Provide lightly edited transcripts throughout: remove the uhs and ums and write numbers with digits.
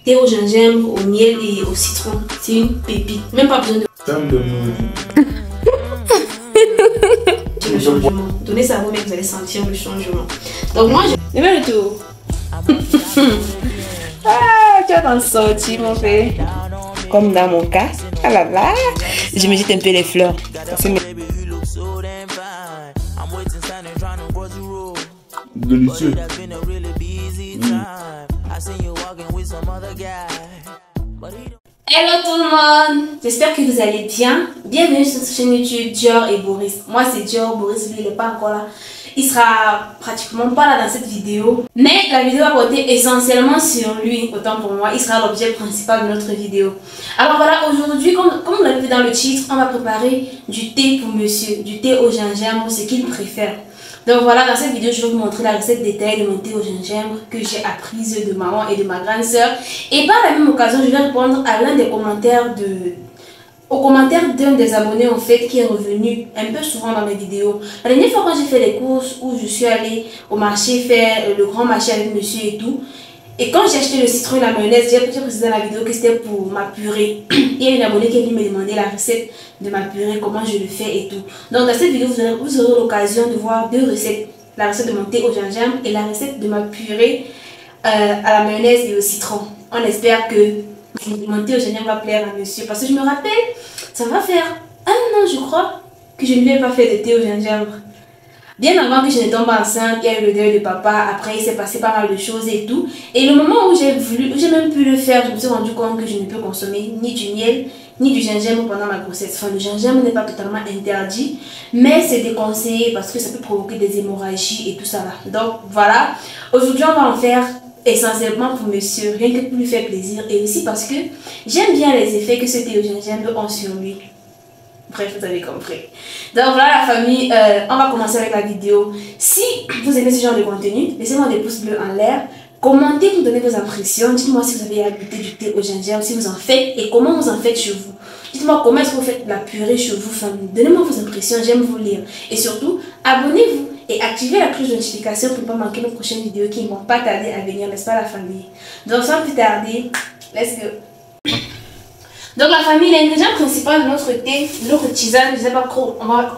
thé au gingembre, au miel et au citron. C'est une pépite. Même pas besoin de... le changement. Donnez ça à vous, mais vous allez sentir le changement. Donc moi, je vais le tour. Ah, tu vas t'en sortir, mon frère. Comme dans mon cas. Ah là là. Je me jette un peu les fleurs. Délicieux. Hello tout le monde, j'espère que vous allez bien. Bienvenue sur cette chaîne YouTube Dior et Boris. Moi c'est Dior, Boris lui il n'est pas encore là. Il sera pratiquement pas là dans cette vidéo. Mais la vidéo va porter essentiellement sur lui, autant pour moi. Il sera l'objet principal de notre vidéo. Alors voilà, aujourd'hui, comme vous l'avez vu dans le titre, on va préparer du thé pour monsieur. Du thé au gingembre, ce qu'il préfère. Donc voilà, dans cette vidéo, je vais vous montrer la recette détaillée de mon thé au gingembre que j'ai apprise de maman et de ma grande soeur. Et par la même occasion, je vais répondre à l'un des commentaires d'un des abonnés en fait qui est revenu un peu souvent dans mes vidéos. La dernière fois quand j'ai fait les courses où je suis allée au marché faire le grand marché avec monsieur et tout. Et quand j'ai acheté le citron et la mayonnaise, j'ai précisé dans la vidéo que c'était pour ma purée. Il y a une abonnée qui est venue me demander la recette de ma purée, comment je le fais et tout. Donc dans cette vidéo, vous aurez l'occasion de voir deux recettes. La recette de mon thé au gingembre et la recette de ma purée à la mayonnaise et au citron. On espère que mon thé au gingembre va plaire à monsieur. Parce que je me rappelle, ça va faire un an je crois que je ne lui ai pas fait de thé au gingembre. Bien avant que je ne tombe enceinte, il y a eu le deuil de papa, après il s'est passé pas mal de choses et tout. Et le moment où j'ai même pu le faire, je me suis rendu compte que je ne peux consommer ni du miel, ni du gingembre pendant ma grossesse. Enfin, le gingembre n'est pas totalement interdit, mais c'est déconseillé parce que ça peut provoquer des hémorragies et tout ça là. Donc voilà, aujourd'hui on va en faire essentiellement pour monsieur, rien que pour lui faire plaisir et aussi parce que j'aime bien les effets que ce thé au gingembre ont sur lui. Bref, vous avez compris. Donc voilà la famille, on va commencer avec la vidéo. Si vous aimez ce genre de contenu, laissez-moi des pouces bleus en l'air. Commentez, vous donnez vos impressions. Dites-moi si vous avez goûté du thé au gingembre, si vous en faites et comment vous en faites chez vous. Dites-moi comment est-ce que vous faites la purée chez vous, famille. Donnez-moi vos impressions, j'aime vous lire. Et surtout, abonnez-vous et activez la cloche de notification pour ne pas manquer nos prochaines vidéos qui ne vont pas tarder à venir, n'est-ce pas la famille? Donc sans plus tarder, let's go. Donc la famille, l'ingrédient principal de notre thé, notre tisane, je ne sais pas comment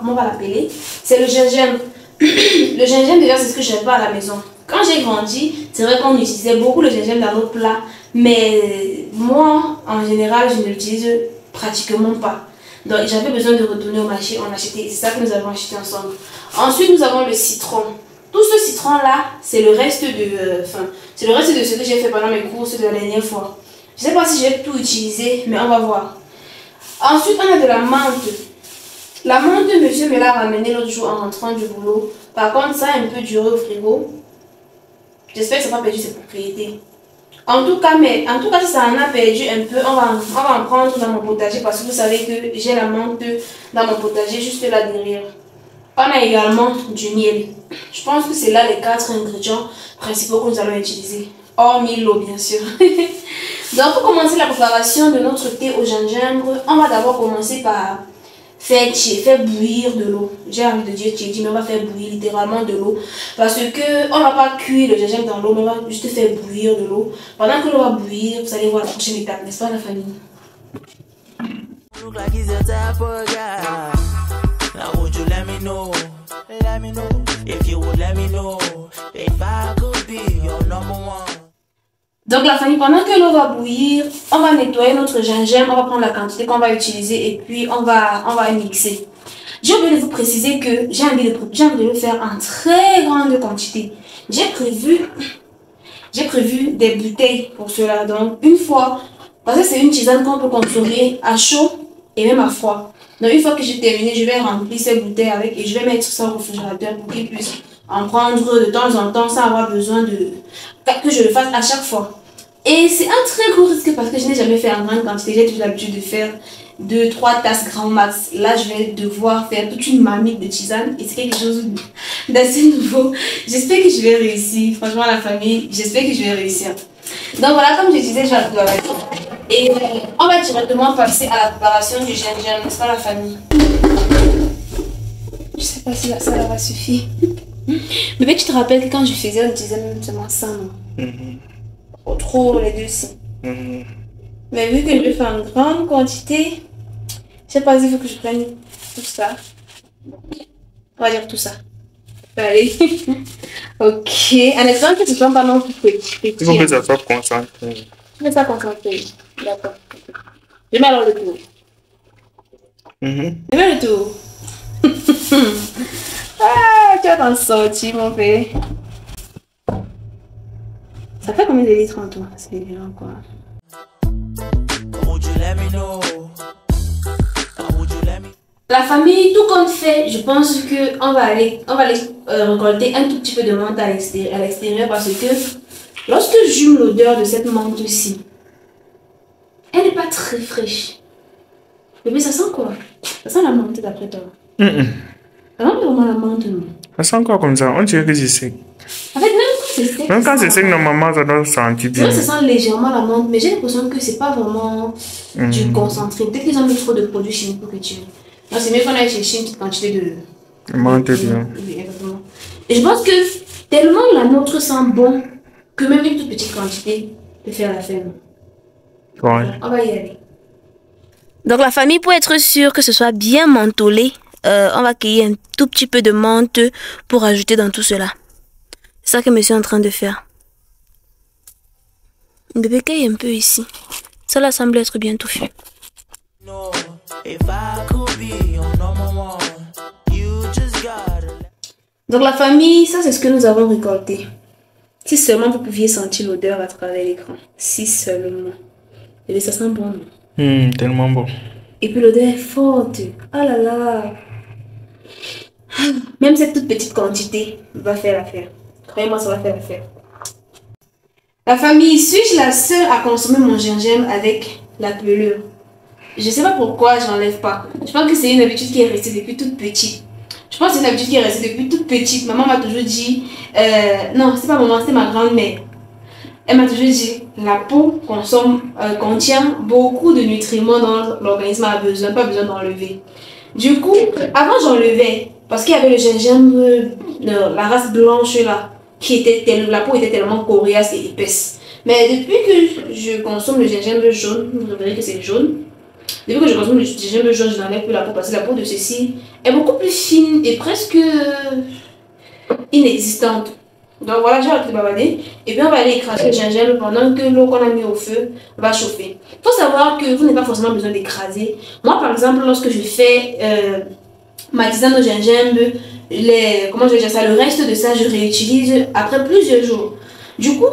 on va l'appeler, c'est le gingembre. Le gingembre déjà c'est ce que je n'ai pas à la maison. Quand j'ai grandi, c'est vrai qu'on utilisait beaucoup le gingembre dans nos plats, mais moi en général je ne l'utilise pratiquement pas. Donc j'avais besoin de retourner au marché, on achetait, c'est ça que nous avons acheté ensemble. Ensuite nous avons le citron. Tout ce citron là, c'est le reste de ce que j'ai fait pendant mes courses de la dernière fois. Je ne sais pas si j'ai tout utilisé, mais on va voir. Ensuite, on a de la menthe. La menthe, monsieur me l'a ramenée l'autre jour en rentrant du boulot. Par contre, ça a un peu duré au frigo. J'espère que ça n'a pas perdu ses propriétés. En tout cas, si ça en a perdu un peu, on va en prendre dans mon potager parce que vous savez que j'ai la menthe dans mon potager juste là derrière. On a également du miel. Je pense que c'est là les 4 ingrédients principaux que nous allons utiliser. Hormis l'eau, bien sûr. Donc, pour commencer la préparation de notre thé au gingembre, on va d'abord commencer par faire bouillir de l'eau. J'ai envie de dire tiédi, mais on va faire bouillir littéralement de l'eau. Parce que on ne va pas cuire le gingembre dans l'eau, mais on va juste faire bouillir de l'eau. Pendant que l'eau va bouillir, vous allez voir la prochaine étape, n'est-ce pas la famille? Donc la famille, pendant que l'eau va bouillir, on va nettoyer notre gingembre, on va prendre la quantité qu'on va utiliser et puis on va mixer. J'ai oublié de vous préciser que j'ai envie de le faire en très grande quantité. J'ai prévu des bouteilles pour cela. Donc une fois, parce que c'est une tisane qu'on peut consommer à chaud et même à froid. Donc une fois que j'ai terminé, je vais remplir ces bouteilles avec et je vais mettre ça au réfrigérateur pour qu'ils puissent en prendre de temps en temps sans avoir besoin que je le fasse à chaque fois. Et c'est un très gros risque parce que je n'ai jamais fait en grande quantité. J'ai toujours l'habitude de faire 2-3 tasses grand max. Là, je vais devoir faire toute une marmite de tisane et c'est quelque chose d'assez nouveau. J'espère que je vais réussir. Franchement, la famille, j'espère que je vais réussir. Donc voilà, comme je disais, je vais la préparer. Et on va directement passer à la préparation du gingembre, n'est-ce pas la famille? Je sais pas si ça va suffire. Mais tu te rappelles que quand je faisais, on utilisait même seulement ça, non? Trop les deux-ci. Mais vu que je le fais en grande quantité, je sais pas s'il faut que je prenne tout ça. On va dire tout ça. Allez. Ok. En espérant que ce soit pas non plus petit. Il faut que ça soit concentré. Je mets ça concentré. D'accord. Je mets alors le tout. Je mets le tout. Ah, tu vas t'en sortir, mon père. Ça fait combien de litres en tout? C'est bien, quoi. La famille, tout compte fait, je pense que on va aller récolter un tout petit peu de menthe à l'extérieur parce que lorsque j'hume l'odeur de cette menthe-ci, elle n'est pas très fraîche. Mais ça sent quoi? Ça sent la menthe d'après toi? Ça sent vraiment la menthe, non? Ça sent quoi comme ça? On dirait que c'est sec. En fait, même quand c'est sec. Même quand c'est sec, normalement, ça doit sentir bien. Ça sent légèrement la menthe, mais j'ai l'impression que c'est pas vraiment du concentré. Peut-être qu'ils ont mis trop de produits chimiques pour que tu... Non, c'est mieux qu'on aille chercher une petite quantité de menthe bien. Oui, exactement. Et je pense que tellement la nôtre sent bon que même une toute petite quantité peut faire l'affaire. Ouais. On va y aller. Donc la famille, pour être sûr que ce soit bien mentholé, on va cueillir un tout petit peu de menthe pour ajouter dans tout cela. C'est ça que monsieur est en train de faire. Le bébé cueille un peu ici. Ça là semble être bien touffu. Donc la famille, ça c'est ce que nous avons récolté. Si seulement vous pouviez sentir l'odeur à travers l'écran. Si seulement. Et ça sent bon. Tellement bon. Et puis l'odeur est forte. Oh là là. Même cette toute petite quantité va faire l'affaire. Croyez-moi, ça va faire l'affaire. La famille, suis-je la seule à consommer mon gingembre avec la pelure? Je ne sais pas pourquoi je n'enlève pas. Je pense que c'est une habitude qui est restée depuis toute petite. Je pense que c'est une habitude qui est restée depuis toute petite. Maman m'a toujours dit... non, c'est pas maman, c'est ma grand-mère. Elle m'a toujours dit, la peau contient beaucoup de nutriments dont l'organisme a besoin, pas besoin d'enlever. Du coup, avant j'enlevais, parce qu'il y avait le gingembre, la race blanche là, la peau était tellement coriace et épaisse. Mais depuis que je consomme le gingembre jaune, vous verrez que c'est jaune. Depuis que je consomme le gingembre jaune, je n'enlève plus la peau parce que la peau de ceci est beaucoup plus fine et presque inexistante. Donc voilà, j'ai arrêté de bavarder. Et puis on va aller écraser le gingembre pendant que l'eau qu'on a mis au feu va chauffer. Il faut savoir que vous n'avez pas forcément besoin d'écraser. Moi par exemple, lorsque je fais ma tisane au gingembre, comment je vais dire ça, le reste de ça, je réutilise après plusieurs jours. Du coup,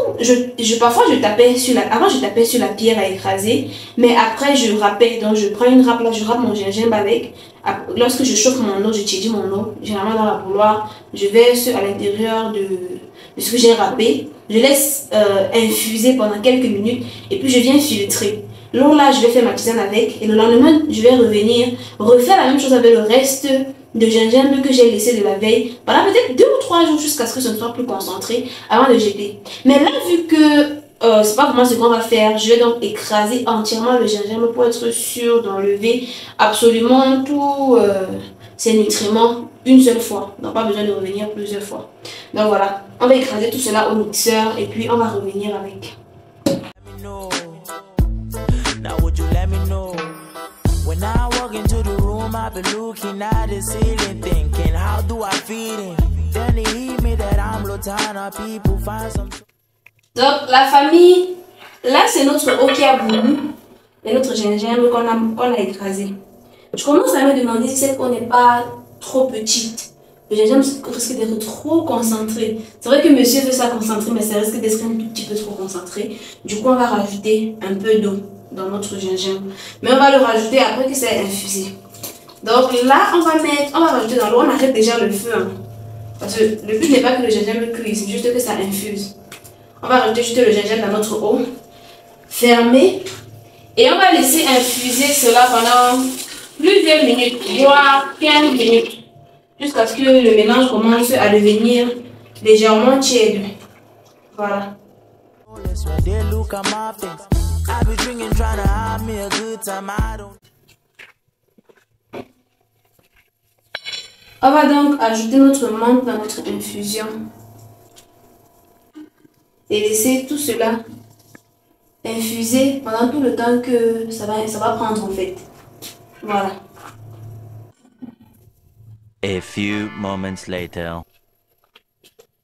parfois je tapais avant je tapais sur la pierre à écraser, mais après je râpais. Donc je prends une râpe là, je râpe mon gingembre avec. Lorsque je chauffe mon eau, je tiédis mon eau, généralement dans la bouilloire, je verse à l'intérieur de ce que j'ai râpé. Je laisse infuser pendant quelques minutes et puis je viens filtrer. L'eau là, je vais faire ma tisane avec et le lendemain, je vais revenir, refaire la même chose avec le reste de gingembre que j'ai laissé de la veille pendant peut-être 2 ou 3 jours jusqu'à ce que ce ne soit plus concentré avant de jeter. Mais là, vu que c'est pas vraiment ce qu'on va faire, je vais donc écraser entièrement le gingembre pour être sûr d'enlever absolument tous ces nutriments une seule fois. Donc pas besoin de revenir plusieurs fois. Donc voilà, on va écraser tout cela au mixeur et puis on va revenir avec. When I walk into the room, I've been looking at the ceiling, thinking, how do I fit in? Then it hit me that I'm Lotana, people find some... Donc, la famille, là, c'est notre eau qui a bouilli et notre gingembre qu'on a écrasé. Je commence à me demander si cette eau n'est pas trop petite. Le gingembre risque d'être trop concentré. C'est vrai que monsieur veut ça concentré, mais ça risque d'être un tout petit peu trop concentré. Du coup, on va rajouter un peu d'eau dans notre gingembre. Mais on va le rajouter après que c'est infusé. Donc là, on va rajouter dans l'eau. On arrête déjà le feu. Hein. Parce que le but n'est pas que le gingembre cuise, c'est juste que ça infuse. On va rajouter juste le gingembre dans notre eau. Fermer. Et on va laisser infuser cela pendant plusieurs minutes, voire 15 minutes. Jusqu'à ce que le mélange commence à devenir légèrement tiède. Voilà. On va donc ajouter notre menthe dans notre infusion et laisser tout cela infuser pendant tout le temps que ça va prendre en fait. Voilà. A few moments later.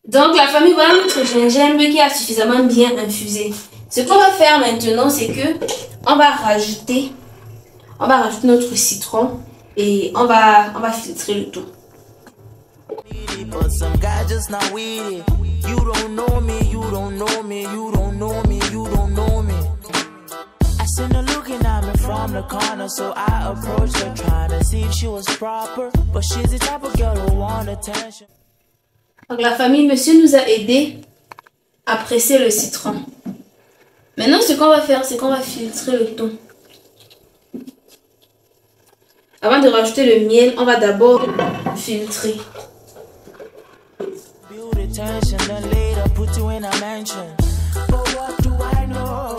Donc la famille, voilà notre gingembre qui a suffisamment bien infusé. Ce qu'on va faire maintenant, c'est que on va rajouter notre citron et on va filtrer le tout. From the corner, so I approached her, trying to see if she was proper, but she's the type of girl who want attention. Donc la famille, monsieur nous a aidé à presser le citron. Maintenant, ce qu'on va faire, c'est qu'on va filtrer le tout. Avant de rajouter le miel, on va d'abord filtrer. Build attention, then later put you in a mansion. But what do I know?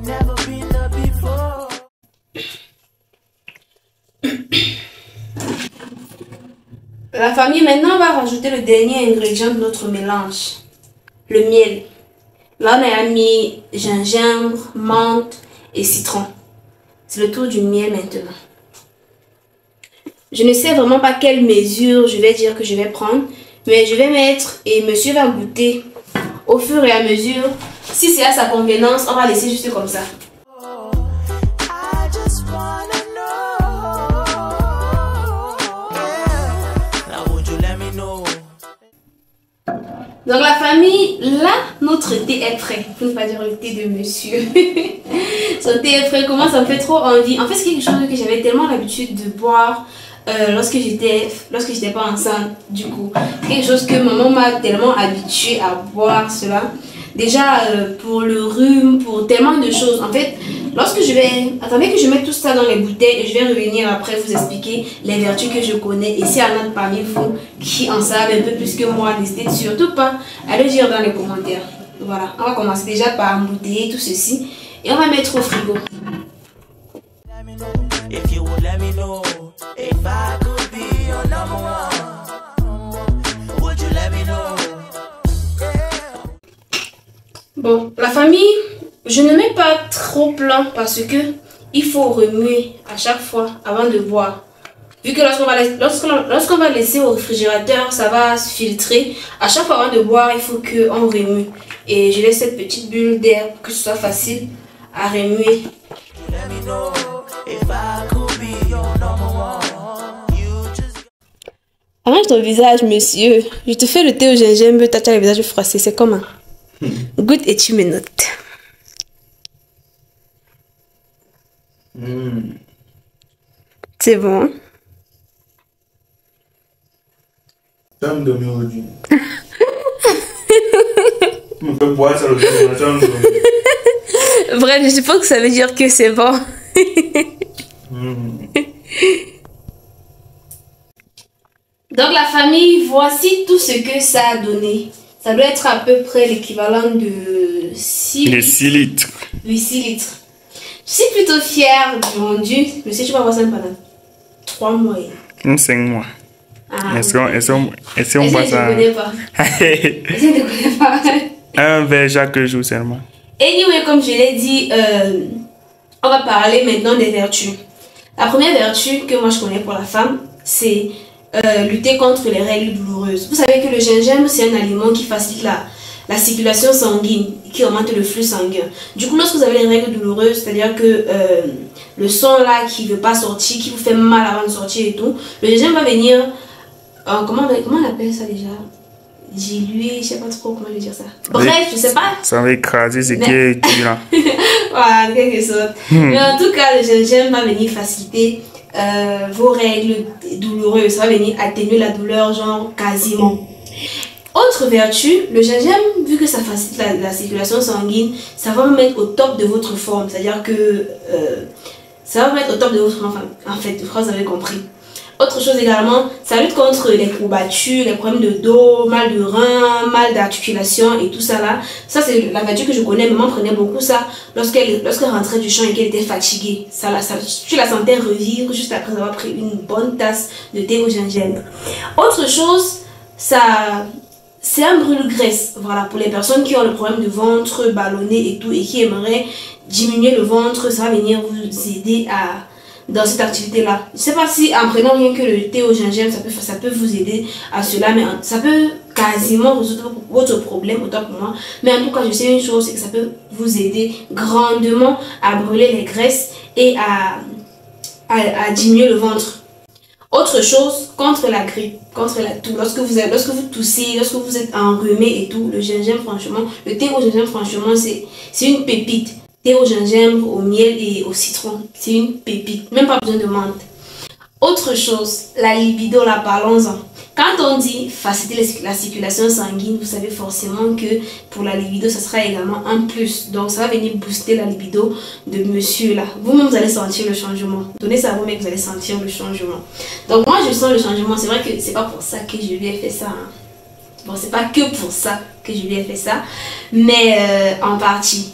Never been there before. La famille, maintenant on va rajouter le dernier ingrédient de notre mélange, le miel. Là on a mis gingembre, menthe et citron. C'est le tour du miel maintenant. Je ne sais vraiment pas quelle mesure je vais dire que je vais prendre, mais je vais mettre et monsieur va goûter au fur et à mesure. Si c'est à sa convenance, on va laisser juste comme ça. Donc la famille, là, notre thé est prêt. Pour ne pas dire le thé de monsieur. Son thé est prêt, comment ça me fait trop envie. En fait, c'est quelque chose que j'avais tellement l'habitude de boire lorsque j'étais pas enceinte, du coup. C'est quelque chose que maman m'a tellement habituée à boire cela. Déjà, pour le rhume, pour tellement de choses. En fait, lorsque je vais... Attendez que je mette tout ça dans les bouteilles et je vais revenir après vous expliquer les vertus que je connais. Et s'il y en a parmi vous qui en savent un peu plus que moi, n'hésitez surtout pas à le dire dans les commentaires. Voilà, on va commencer déjà par embouteiller tout ceci et on va mettre au frigo. Bon, la famille, je ne mets pas trop plein parce que il faut remuer à chaque fois avant de boire. Vu que lorsqu'on va laisser au réfrigérateur, ça va se filtrer. À chaque fois avant de boire, il faut qu'on remue. Et je laisse cette petite bulle d'air pour que ce soit facile à remuer. Arrange ton visage, monsieur. Je te fais le thé au gingembre, tu as le visage froissé. C'est comment? Goûte et tu me notes. C'est bon. Tu vas me dormir aujourd'hui. Tu me fais boire ça le soir, tu vas me dormir. Bref, je suppose que ça veut dire que c'est bon. Donc la famille, voici tout ce que ça a donné. Ça doit être à peu près l'équivalent de 6 litres. 6 litres. Oui, 6 litres. Je suis plutôt fière du rendu. Mais si tu vas voir ça pendant 3 mois. 5 mois. Ah, Est-ce qu'on voit ça? Je ne connais pas. Je ne connais pas. Un verre chaque jour seulement. Anyway, comme je l'ai dit, on va parler maintenant des vertus. La première vertu que moi je connais pour la femme, c'est lutter contre les règles douloureuses. Vous savez que le gingembre, c'est un aliment qui facilite la circulation sanguine, qui augmente le flux sanguin. Du coup, lorsque vous avez les règles douloureuses, c'est-à-dire que le sang là qui ne veut pas sortir, qui vous fait mal avant de sortir et tout, le gingembre va venir, comment on appelle ça déjà? Diluer, je sais pas trop comment je vais dire ça. Bref, je sais pas. Ça va écraser ce qui est là. Voilà, quelque chose. Mais en tout cas, le gingembre va venir faciliter vos règles douloureuses. Ça va venir atténuer la douleur, genre quasiment. Autre vertu, le gingembre, vu que ça facilite la circulation sanguine, ça va vous mettre au top de votre forme. C'est-à-dire que ça va vous mettre au top de votre forme. En fait, je crois que vous avez compris. Autre chose également, ça lutte contre les courbatures, les problèmes de dos, mal de rein, mal d'articulation et tout ça là. Ça c'est la vertu que je connais, maman prenait beaucoup ça lorsqu'elle rentrait du champ et qu'elle était fatiguée. Tu la sentais revivre juste après avoir pris une bonne tasse de thé au gingembre. Autre chose, ça c'est un brûle-graisse. Voilà, pour les personnes qui ont le problème de ventre ballonné et tout, et qui aimeraient diminuer le ventre, ça va venir vous aider dans cette activité-là. Je ne sais pas si en prenant rien que le thé au gingembre, ça peut vous aider à cela, mais ça peut quasiment résoudre votre problème, autant pour moi. Mais en tout cas, je sais une chose, c'est que ça peut vous aider grandement à brûler les graisses et à diminuer le ventre. Autre chose, contre la grippe, contre la toux, lorsque vous toussez, lorsque vous êtes enrhumé et tout, le gingembre, franchement, le thé au gingembre, franchement, c'est une pépite. Thé au gingembre, au miel et au citron, c'est une pépite, même pas besoin de menthe. Autre chose, la libido, la parlons-en. Quand on dit faciliter la circulation sanguine, vous savez forcément que pour la libido, ça sera également un plus. Donc ça va venir booster la libido de monsieur là. Vous-même, vous allez sentir le changement. Donnez ça à vous-même, vous allez sentir le changement. Donc moi, je sens le changement. C'est vrai que c'est pas pour ça que je lui ai fait ça. Hein. Bon, c'est pas que pour ça que je lui ai fait ça, mais en partie.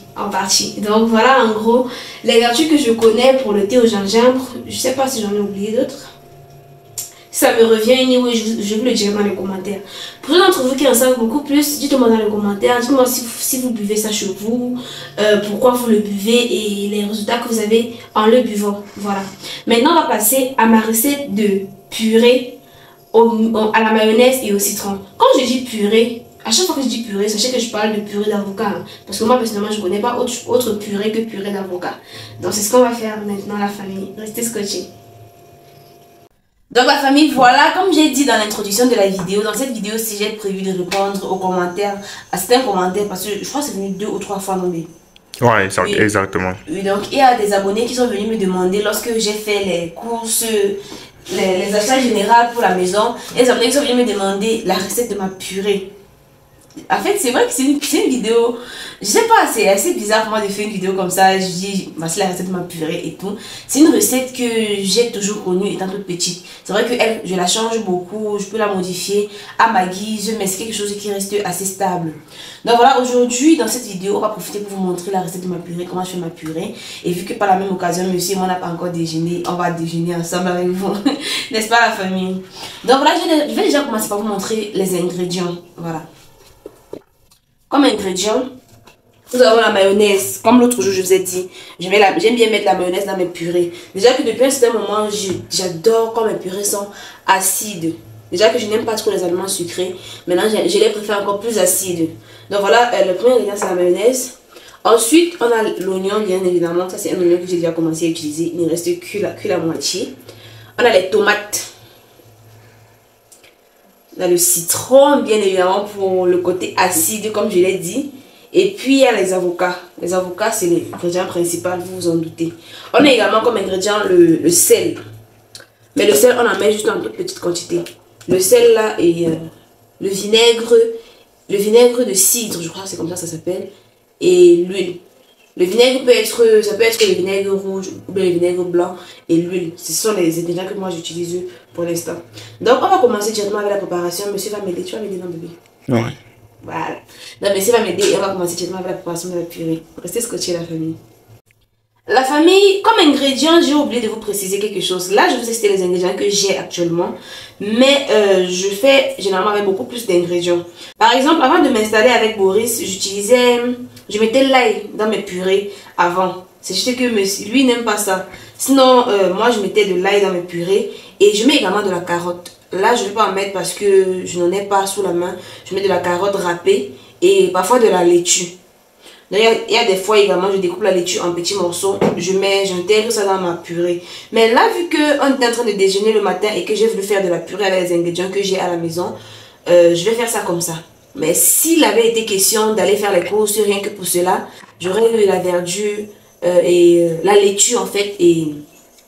Donc voilà en gros les vertus que je connais pour le thé au gingembre. Je sais pas si j'en ai oublié d'autres. Si ça me revient, anyway, je vous le dirai dans les commentaires. Pour ceux d'entre vous qui en savent beaucoup plus, dites-moi dans les commentaires. Dites-moi si vous buvez ça chez vous, pourquoi vous le buvez et les résultats que vous avez en le buvant. Voilà. Maintenant, on va passer à ma recette de purée à la mayonnaise et au citron. Quand je dis purée, à chaque fois que je dis purée, sachez que je parle de purée d'avocat. Hein, parce que moi, personnellement, je ne connais pas autre purée que purée d'avocat. Donc, c'est ce qu'on va faire maintenant, la famille. Restez scotchés. Donc, la famille, voilà, comme j'ai dit dans l'introduction de la vidéo, dans cette vidéo-ci, j'ai prévu de répondre aux commentaires, à certains commentaires, parce que je crois que c'est venu 2 ou 3 fois, non mais... Ouais, exactement. Oui, donc, il y a des abonnés qui sont venus me demander, lorsque j'ai fait les courses... Les achats généraux pour la maison, et les abonnés qui sont venus me demander la recette de ma purée. En fait, c'est vrai que c'est une vidéo, je sais pas, c'est assez bizarre pour moi de faire une vidéo comme ça. Je dis, voici la recette de ma purée et tout. C'est une recette que j'ai toujours connue étant toute petite. C'est vrai que je la change beaucoup, je peux la modifier à ma guise, mais c'est quelque chose qui reste assez stable. Donc voilà, aujourd'hui, dans cette vidéo, on va profiter pour vous montrer la recette de ma purée, comment je fais ma purée. Et vu que par la même occasion, monsieur et moi, on n'a pas encore déjeuné, on va déjeuner ensemble avec vous. N'est-ce pas la famille? Donc voilà, je vais déjà commencer par vous montrer les ingrédients. Voilà. Comme ingrédient, nous avons la mayonnaise. Comme l'autre jour, je vous ai dit, j'aime bien mettre la mayonnaise dans mes purées. Déjà que depuis un certain moment, j'adore quand mes purées sont acides. Déjà que je n'aime pas trop les aliments sucrés. Maintenant, je les préfère encore plus acides. Donc voilà, le premier ingrédient, c'est la mayonnaise. Ensuite, on a l'oignon, bien évidemment. Ça, c'est un oignon que j'ai déjà commencé à utiliser. Il ne reste que la moitié. On a les tomates. On a le citron, bien évidemment, pour le côté acide, comme je l'ai dit. Et puis, il y a les avocats. Les avocats, c'est l'ingrédient principal, vous vous en doutez. On a également comme ingrédient le sel. Mais le sel, on en met juste en toute petite quantité. Le sel, là, et le vinaigre de cidre, je crois que c'est comme ça s'appelle. Et l'huile. Le vinaigre ça peut être le vinaigre rouge ou le vinaigre blanc et l'huile. Ce sont les ingrédients que moi j'utilise pour l'instant. Donc on va commencer directement avec la préparation. Monsieur va m'aider, tu vas m'aider, non bébé? Ouais. Voilà. Donc monsieur va m'aider et on va commencer directement avec la préparation de la purée. Restez scotchés la famille. La famille, comme ingrédient, j'ai oublié de vous préciser quelque chose. Là, je vous ai cité les ingrédients que j'ai actuellement. Mais je fais généralement avec beaucoup plus d'ingrédients. Par exemple, avant de m'installer avec Boris, je mettais l'ail dans mes purées avant. C'est juste que lui n'aime pas ça. Sinon, moi, je mettais de l'ail dans mes purées. Et je mets également de la carotte. Là, je ne vais pas en mettre parce que je n'en ai pas sous la main. Je mets de la carotte râpée et parfois de la laitue. Il y a des fois également, je découpe la laitue en petits morceaux. J'intègre ça dans ma purée. Mais là, vu qu'on est en train de déjeuner le matin et que j'ai voulu faire de la purée avec les ingrédients que j'ai à la maison, je vais faire ça comme ça. Mais s'il avait été question d'aller faire les courses rien que pour cela, j'aurais eu la verdure et la laitue en fait et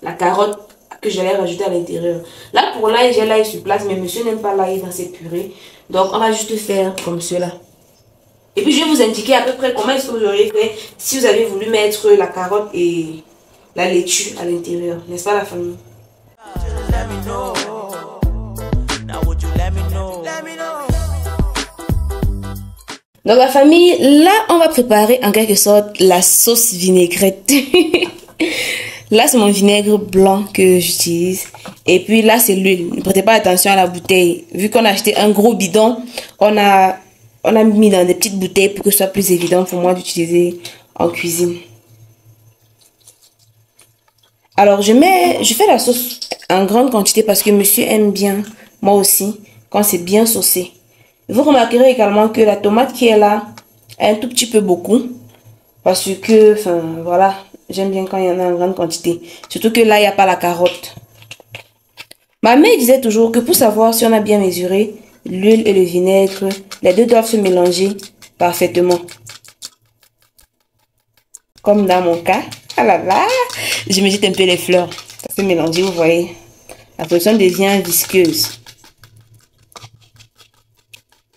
la carotte que j'allais rajouter à l'intérieur. Là pour l'ail, j'ai l'ail sur place, mais monsieur n'aime pas l'ail dans ses purées. Donc on va juste faire comme cela. Et puis je vais vous indiquer à peu près comment est-ce que vous auriez fait si vous avez voulu mettre la carotte et la laitue à l'intérieur. N'est-ce pas la famille? Donc la famille, là on va préparer en quelque sorte la sauce vinaigrette. Là, c'est mon vinaigre blanc que j'utilise. Et puis là, c'est l'huile. Ne prêtez pas attention à la bouteille. Vu qu'on a acheté un gros bidon, on a mis dans des petites bouteilles pour que ce soit plus évident pour moi d'utiliser en cuisine. Alors, je fais la sauce en grande quantité parce que monsieur aime bien, moi aussi, quand c'est bien saucé. Vous remarquerez également que la tomate qui est là est un tout petit peu beaucoup. Parce que, enfin, voilà, j'aime bien quand il y en a en grande quantité. Surtout que là, il n'y a pas la carotte. Ma mère disait toujours que pour savoir si on a bien mesuré, l'huile et le vinaigre, les deux doivent se mélanger parfaitement. Comme dans mon cas. Ah là là, je me jette un peu les fleurs. Ça se mélange, vous voyez. La solution devient visqueuse.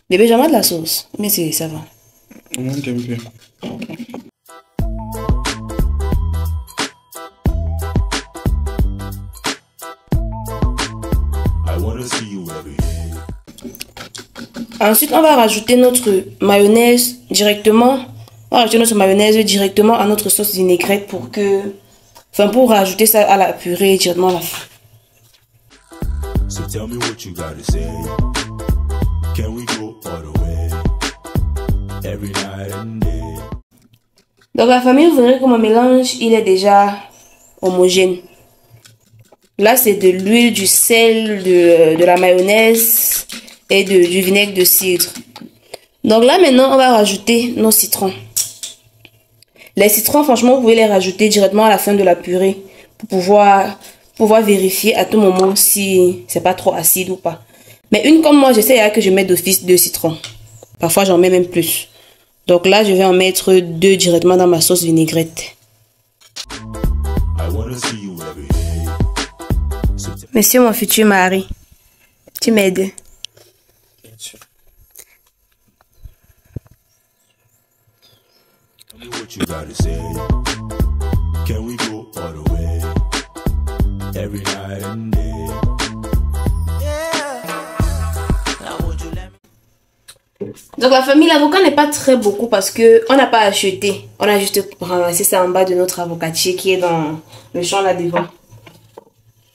Bébé, j'en ai de la sauce. Mais ça va. Moi, j'aime bien. Ensuite, on va rajouter notre mayonnaise directement. On va rajouter notre mayonnaise directement à notre sauce vinaigrette pour rajouter ça à la purée directement à la fin. So tell me what you gotta say. Can we go all the way? Every night and day. Donc la famille, vous verrez que mon mélange, il est déjà homogène. Là, c'est de l'huile, du sel, de la mayonnaise et du vinaigre de cidre. Donc là, maintenant, on va rajouter nos citrons. Les citrons, franchement, vous pouvez les rajouter directement à la fin de la purée pour pouvoir vérifier à tout moment si c'est pas trop acide ou pas. Mais une comme moi, j'essaie que je mette d'office 2 citrons. Parfois, j'en mets même plus. Donc là, je vais en mettre 2 directement dans ma sauce vinaigrette. Monsieur mon futur mari, tu m'aides. What you gotta say? Can we go all the way? Every night and day. Donc la famille, l'avocat n'est pas très beaucoup parce que on n'a pas acheté. On a juste ramassé ça en bas de notre avocatier qui est dans le champ là devant.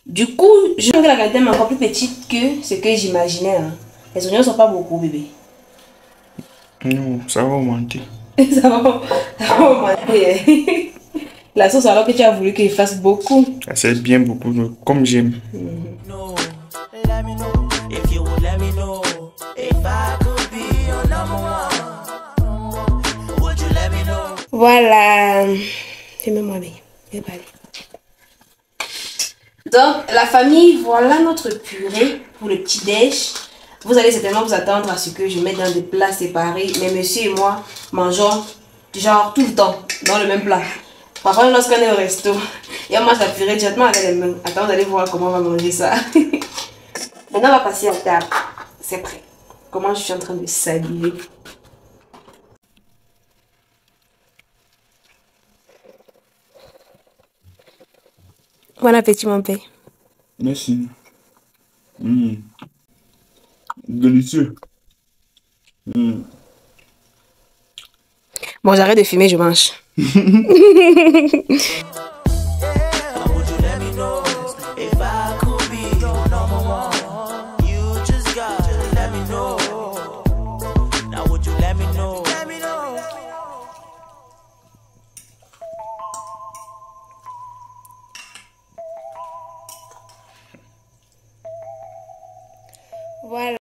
Du coup, je trouve que la qualité est encore plus petite que ce que j'imaginais. Hein. Les oignons sont pas beaucoup, bébé. Non, ça va augmenter. ça va augmenter. La sauce alors que tu as voulu qu'il fasse beaucoup. C'est bien beaucoup, comme j'aime. No, let me know if you would let me know if I could be your number one. Would you let me know? Voilà. Fais-moi bien. Viens parler. Donc, la famille, voilà notre purée pour le petit déj. Vous allez certainement vous attendre à ce que je mette dans des plats séparés. Mais monsieur et moi mangeons genre tout le temps dans le même plat. Parfois, lorsqu'on est au resto et on mange la purée directement avec les mains. Attends, vous allez voir comment on va manger ça. Maintenant, on va passer à table. C'est prêt. Comment je suis en train de saliver. Bon appétit, mon père. Merci. Délicieux. Bon, j'arrête de fumer, je mange.